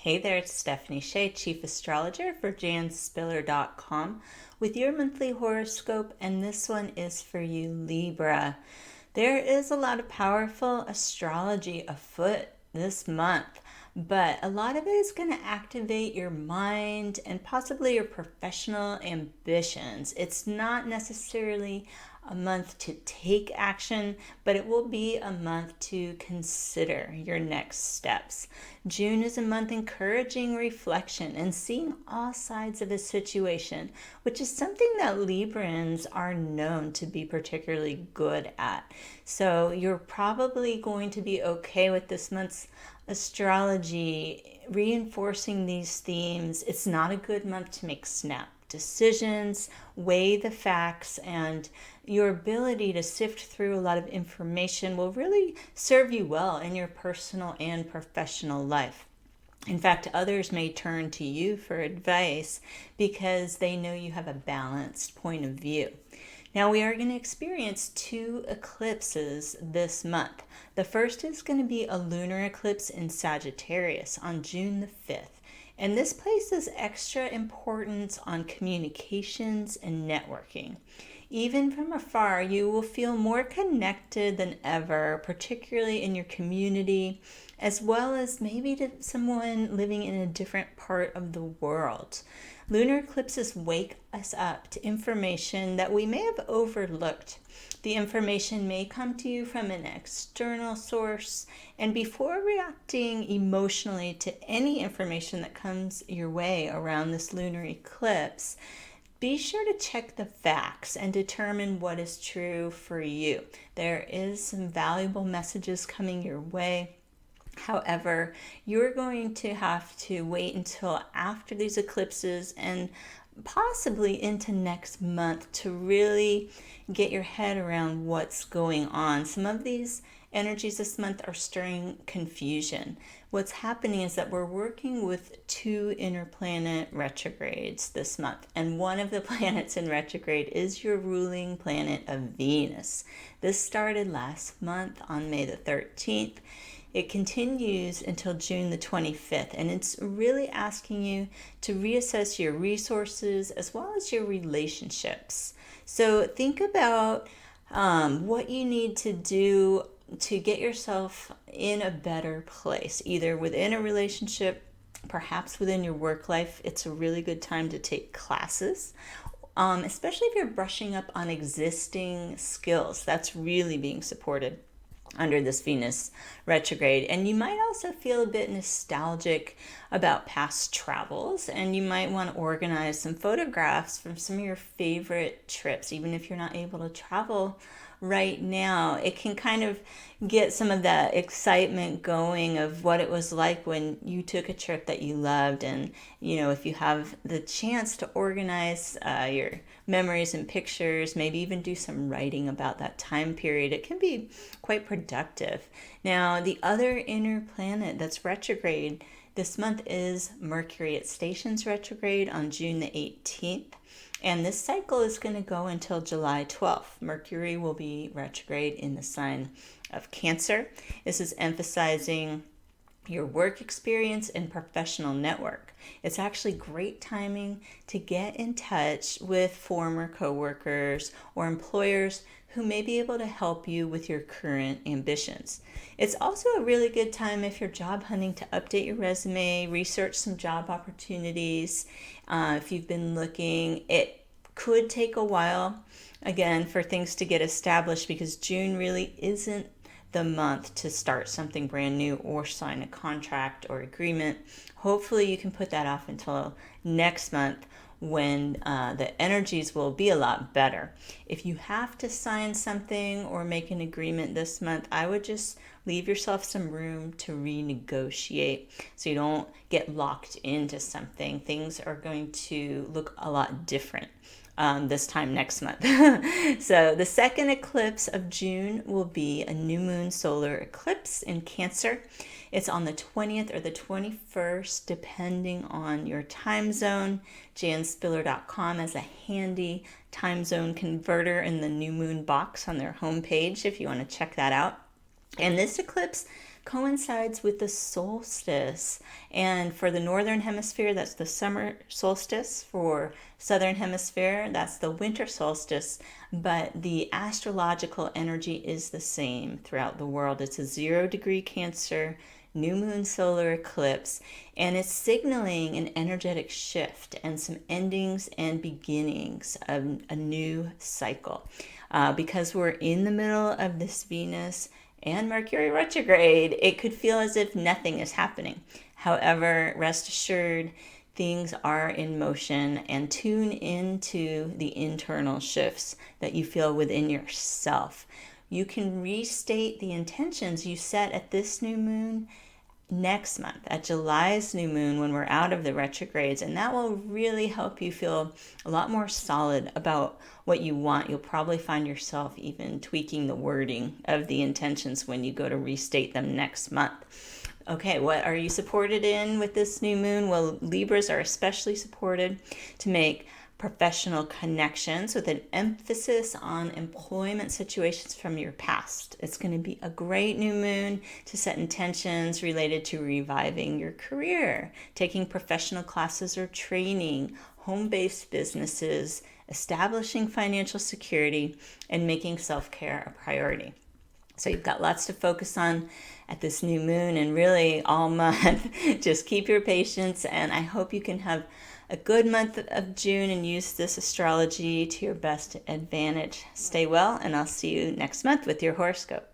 Hey there, it's Stephanie Shea, Chief Astrologer for janspiller.com with your monthly horoscope, and this one is for you, Libra. There is a lot of powerful astrology afoot this month, but a lot of it is going to activate your mind and possibly your professional ambitions. It's not necessarily a month to take action, but it will be a month to consider your next steps. June is a month encouraging reflection and seeing all sides of a situation, which is something that Librans are known to be particularly good at. So you're probably going to be okay with this month's astrology reinforcing these themes. It's not a good month to make snap decisions, weigh the facts, and your ability to sift through a lot of information will really serve you well in your personal and professional life. In fact, others may turn to you for advice because they know you have a balanced point of view. Now, we are going to experience two eclipses this month. The first is going to be a lunar eclipse in Sagittarius on June the 5th. And this places extra importance on communications and networking. Even from afar, you will feel more connected than ever, particularly in your community, as well as maybe to someone living in a different part of the world. Lunar eclipses wake us up to information that we may have overlooked. The information may come to you from an external source, and before reacting emotionally to any information that comes your way around this lunar eclipse, be sure to check the facts and determine what is true for you. There is some valuable messages coming your way. However, you're going to have to wait until after these eclipses and possibly into next month to really get your head around what's going on. Some of these energies this month are stirring confusion. What's happening is that we're working with two inner planet retrogrades this month, and one of the planets in retrograde is your ruling planet of Venus. This started last month on May the 13th. It continues until June the 25th, and it's really asking you to reassess your resources as well as your relationships. So think about what you need to do to get yourself in a better place, either within a relationship, perhaps within your work life. It's a really good time to take classes. Especially if you're brushing up on existing skills, that's really being supported under this Venus retrograde. And you might also feel a bit nostalgic about past travels, and you might want to organize some photographs from some of your favorite trips. Even if you're not able to travel right now, it can kind of get some of that excitement going of what it was like when you took a trip that you loved. And if you have the chance to organize your memories and pictures, maybe even do some writing about that time period, it can be quite productive. Now, the other inner planet that's retrograde this month is Mercury. It stations retrograde on June the 18th. And this cycle is going to go until July 12th. Mercury will be retrograde in the sign of Cancer. This is emphasizing your work experience and professional network. It's actually great timing to get in touch with former coworkers or employers who may be able to help you with your current ambitions. It's also a really good time if you're job hunting to update your resume, research some job opportunities. If you've been looking, it could take a while, again, for things to get established because June really isn't the month to start something brand new or sign a contract or agreement. Hopefully you can put that off until next month when the energies will be a lot better. If you have to sign something or make an agreement this month, I would just leave yourself some room to renegotiate so you don't get locked into something. Things are going to look a lot different this time next month. So the second eclipse of June will be a new moon solar eclipse in Cancer. It's on the 20th or the 21st, depending on your time zone. janspiller.com has a handy time zone converter in the new moon box on their homepage if you want to check that out. And this eclipse coincides with the solstice. And for the northern hemisphere, that's the summer solstice. For southern hemisphere, that's the winter solstice. But the astrological energy is the same throughout the world. It's a 0-degree Cancer new moon solar eclipse, and it's signaling an energetic shift and some endings and beginnings of a new cycle. Because we're in the middle of this Venus and Mercury retrograde, it could feel as if nothing is happening. However, rest assured, things are in motion, and tune into the internal shifts that you feel within yourself. You can restate the intentions you set at this new moon next month, at July's new moon, when we're out of the retrogrades, and that will really help you feel a lot more solid about what you want. You'll probably find yourself even tweaking the wording of the intentions when you go to restate them next month. Okay, what are you supported in with this new moon? Well, Libras are especially supported to make professional connections with an emphasis on employment situations from your past. It's going to be a great new moon to set intentions related to reviving your career, taking professional classes or training, home-based businesses, establishing financial security, and making self-care a priority. So you've got lots to focus on at this new moon, and really all month. Just keep your patience, and I hope you can have a good month of June and use this astrology to your best advantage. Stay well, and I'll see you next month with your horoscope.